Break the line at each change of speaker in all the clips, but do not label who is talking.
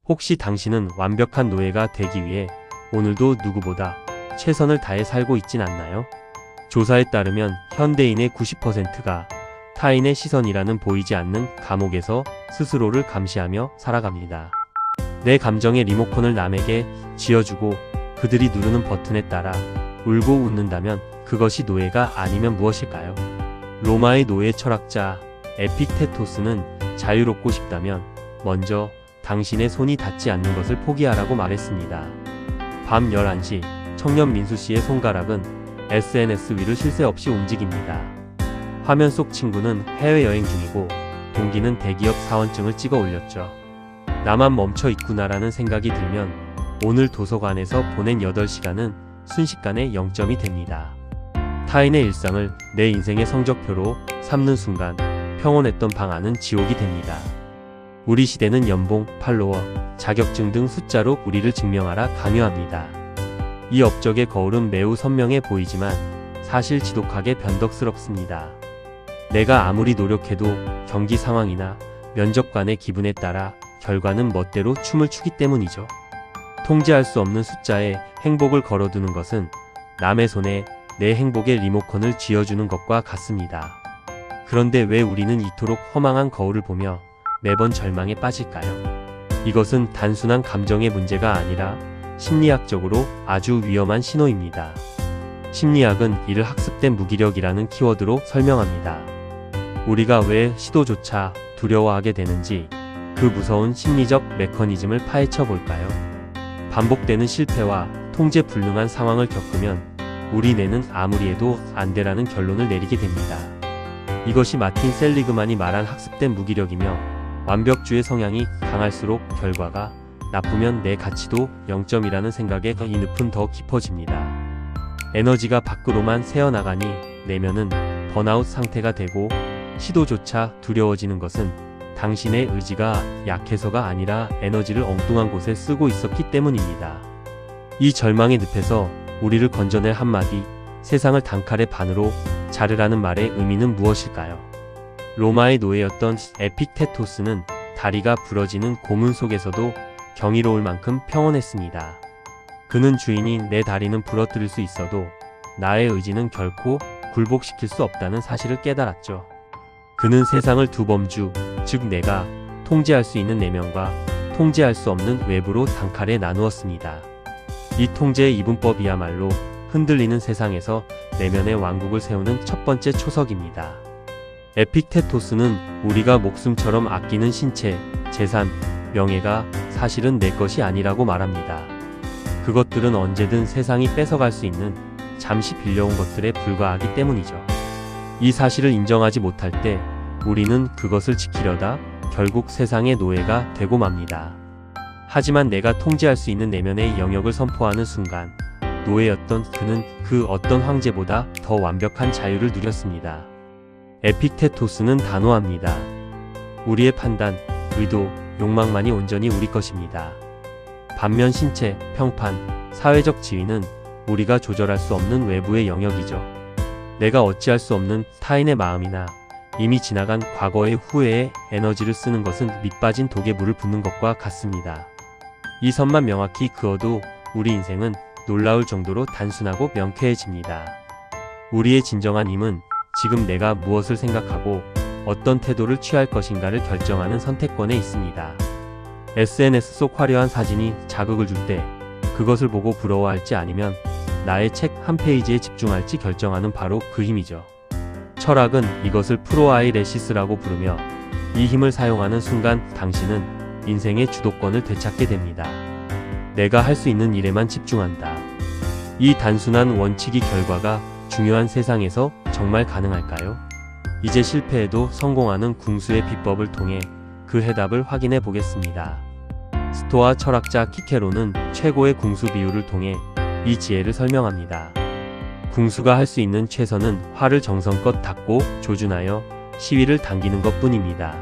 혹시 당신은 완벽한 노예가 되기 위해 오늘도 누구보다 최선을 다해 살고 있진 않나요? 조사에 따르면 현대인의 90%가 타인의 시선이라는 보이지 않는 감옥에서 스스로를 감시하며 살아갑니다. 내 감정의 리모컨을 남에게 쥐어주고 그들이 누르는 버튼에 따라 울고 웃는다면 그것이 노예가 아니면 무엇일까요? 로마의 노예 철학자 에픽테토스는 자유롭고 싶다면 먼저 당신의 손이 닿지 않는 것을 포기하라고 말했습니다. 밤 11시 청년 민수씨의 손가락은 SNS 위를 쉴 새 없이 움직입니다. 화면 속 친구는 해외여행 중이고 동기는 대기업 사원증을 찍어 올렸죠. 나만 멈춰 있구나라는 생각이 들면 오늘 도서관에서 보낸 8시간은 순식간에 0점이 됩니다. 타인의 일상을 내 인생의 성적표로 삼는 순간 평온했던 방 안은 지옥이 됩니다. 우리 시대는 연봉, 팔로워, 자격증 등 숫자로 우리를 증명하라 강요합니다. 이 업적의 거울은 매우 선명해 보이지만 사실 지독하게 변덕스럽습니다. 내가 아무리 노력해도 경기 상황이나 면접관의 기분에 따라 결과는 멋대로 춤을 추기 때문이죠. 통제할 수 없는 숫자에 행복을 걸어두는 것은 남의 손에 내 행복의 리모컨을 쥐어주는 것과 같습니다. 그런데 왜 우리는 이토록 허망한 거울을 보며 매번 절망에 빠질까요? 이것은 단순한 감정의 문제가 아니라 심리학적으로 아주 위험한 신호입니다. 심리학은 이를 학습된 무기력이라는 키워드로 설명합니다. 우리가 왜 시도조차 두려워하게 되는지 그 무서운 심리적 메커니즘을 파헤쳐 볼까요? 반복되는 실패와 통제 불능한 상황을 겪으면 우리 뇌는 아무리 해도 안 돼라는 결론을 내리게 됩니다. 이것이 마틴 셀리그만이 말한 학습된 무기력이며 완벽주의 성향이 강할수록 결과가 나쁘면 내 가치도 0점이라는 생각에 이 늪은 더 깊어집니다. 에너지가 밖으로만 새어나가니 내면은 번아웃 상태가 되고 시도조차 두려워지는 것은 당신의 의지가 약해서가 아니라 에너지를 엉뚱한 곳에 쓰고 있었기 때문입니다. 이 절망의 늪에서 우리를 건져낼 한마디, 세상을 단칼에 반으로 자르라는 말의 의미는 무엇일까요? 로마의 노예였던 에픽테토스는 다리가 부러지는 고문 속에서도 경이로울 만큼 평온했습니다. 그는 주인이 내 다리는 부러뜨릴 수 있어도 나의 의지는 결코 굴복시킬 수 없다는 사실을 깨달았죠. 그는 세상을 두 범주, 즉 내가 통제할 수 있는 내면과 통제할 수 없는 외부로 단칼에 나누었습니다. 이 통제의 이분법이야말로 흔들리는 세상에서 내면의 왕국을 세우는 첫 번째 초석입니다. 에픽테토스는 우리가 목숨처럼 아끼는 신체, 재산, 명예가 사실은 내 것이 아니라고 말합니다. 그것들은 언제든 세상이 뺏어갈 수 있는 잠시 빌려온 것들에 불과하기 때문이죠. 이 사실을 인정하지 못할 때 우리는 그것을 지키려다 결국 세상의 노예가 되고 맙니다. 하지만 내가 통제할 수 있는 내면의 영역을 선포하는 순간 노예였던 그는 그 어떤 황제보다 더 완벽한 자유를 누렸습니다. 에픽테토스는 단호합니다. 우리의 판단, 의도, 욕망만이 온전히 우리 것입니다. 반면 신체, 평판, 사회적 지위는 우리가 조절할 수 없는 외부의 영역이죠. 내가 어찌할 수 없는 타인의 마음이나 이미 지나간 과거의 후회에 에너지를 쓰는 것은 밑빠진 독에 물을 붓는 것과 같습니다. 이 선만 명확히 그어도 우리 인생은 놀라울 정도로 단순하고 명쾌해집니다. 우리의 진정한 힘은 지금 내가 무엇을 생각하고 어떤 태도를 취할 것인가를 결정하는 선택권에 있습니다. SNS 속 화려한 사진이 자극을 줄 때 그것을 보고 부러워할지 아니면 나의 책 한 페이지에 집중할지 결정하는 바로 그 힘이죠. 철학은 이것을 프로아이레시스라고 부르며 이 힘을 사용하는 순간 당신은 인생의 주도권을 되찾게 됩니다. 내가 할 수 있는 일에만 집중한다. 이 단순한 원칙이 결과가 중요한 세상에서 정말 가능할까요? 이제 실패해도 성공하는 궁수의 비법을 통해 그 해답을 확인해 보겠습니다. 스토아 철학자 키케로는 최고의 궁수 비유를 통해 이 지혜를 설명합니다. 궁수가 할 수 있는 최선은 활을 정성껏 닫고 조준하여 시위를 당기는 것 뿐입니다.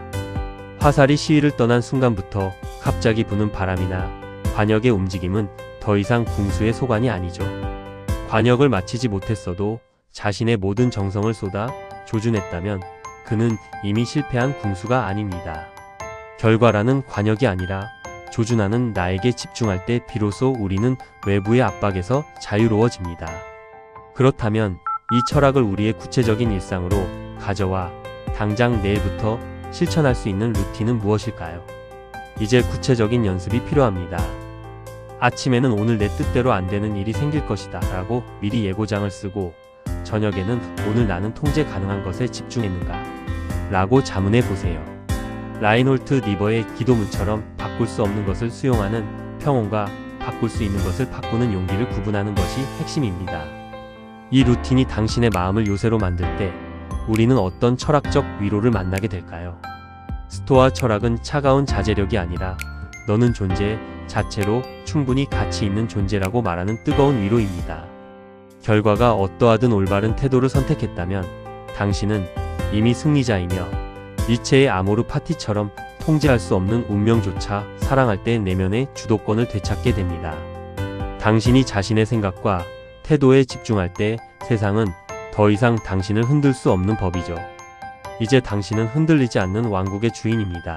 화살이 시위를 떠난 순간부터 갑자기 부는 바람이나 관역의 움직임은 더 이상 궁수의 소관이 아니죠. 관역을 마치지 못했어도 자신의 모든 정성을 쏟아 조준했다면 그는 이미 실패한 궁수가 아닙니다. 결과라는 관역이 아니라 조준하는 나에게 집중할 때 비로소 우리는 외부의 압박에서 자유로워집니다. 그렇다면 이 철학을 우리의 구체적인 일상으로 가져와 당장 내일부터 실천할 수 있는 루틴은 무엇일까요? 이제 구체적인 연습이 필요합니다. 아침에는 오늘 내 뜻대로 안 되는 일이 생길 것이다 라고 미리 예고장을 쓰고, 저녁에는 오늘 나는 통제 가능한 것에 집중했는가 라고 자문해 보세요. 라인홀트 리버의 기도문처럼 바꿀 수 없는 것을 수용하는 평온과 바꿀 수 있는 것을 바꾸는 용기를 구분하는 것이 핵심입니다. 이 루틴이 당신의 마음을 요새로 만들 때 우리는 어떤 철학적 위로를 만나게 될까요? 스토아 철학은 차가운 자제력이 아니라 너는 존재 자체로 충분히 가치 있는 존재라고 말하는 뜨거운 위로입니다. 결과가 어떠하든 올바른 태도를 선택했다면 당신은 이미 승리자이며 니체의 아모르 파티처럼 통제할 수 없는 운명조차 사랑할 때 내면의 주도권을 되찾게 됩니다. 당신이 자신의 생각과 태도에 집중할 때 세상은 더 이상 당신을 흔들 수 없는 법이죠. 이제 당신은 흔들리지 않는 왕국의 주인입니다.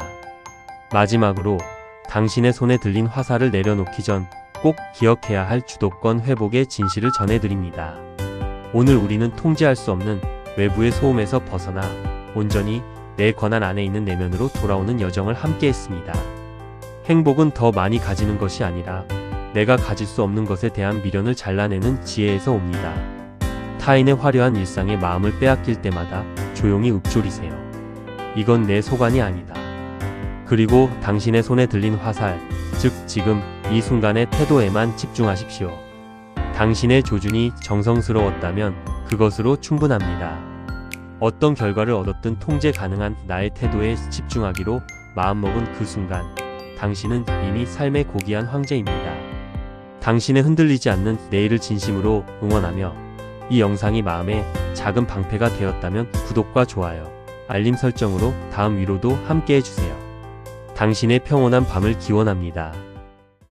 마지막으로 당신의 손에 들린 화살을 내려놓기 전 꼭 기억해야 할 주도권 회복의 진실을 전해드립니다. 오늘 우리는 통제할 수 없는 외부의 소음에서 벗어나 온전히 내 권한 안에 있는 내면으로 돌아오는 여정을 함께 했습니다. 행복은 더 많이 가지는 것이 아니라 내가 가질 수 없는 것에 대한 미련을 잘라내는 지혜에서 옵니다. 타인의 화려한 일상에 마음을 빼앗길 때마다 조용히 읊조리세요. 이건 내 소관이 아니다. 그리고 당신의 손에 들린 화살, 즉 지금 이 순간의 태도에만 집중하십시오. 당신의 조준이 정성스러웠다면 그것으로 충분합니다. 어떤 결과를 얻었든 통제 가능한 나의 태도에 집중하기로 마음먹은 그 순간, 당신은 이미 삶의 고귀한 황제입니다. 당신의 흔들리지 않는 내일을 진심으로 응원하며, 이 영상이 마음에 작은 방패가 되었다면 구독과 좋아요, 알림 설정으로 다음 위로도 함께 해주세요. 당신의 평온한 밤을 기원합니다.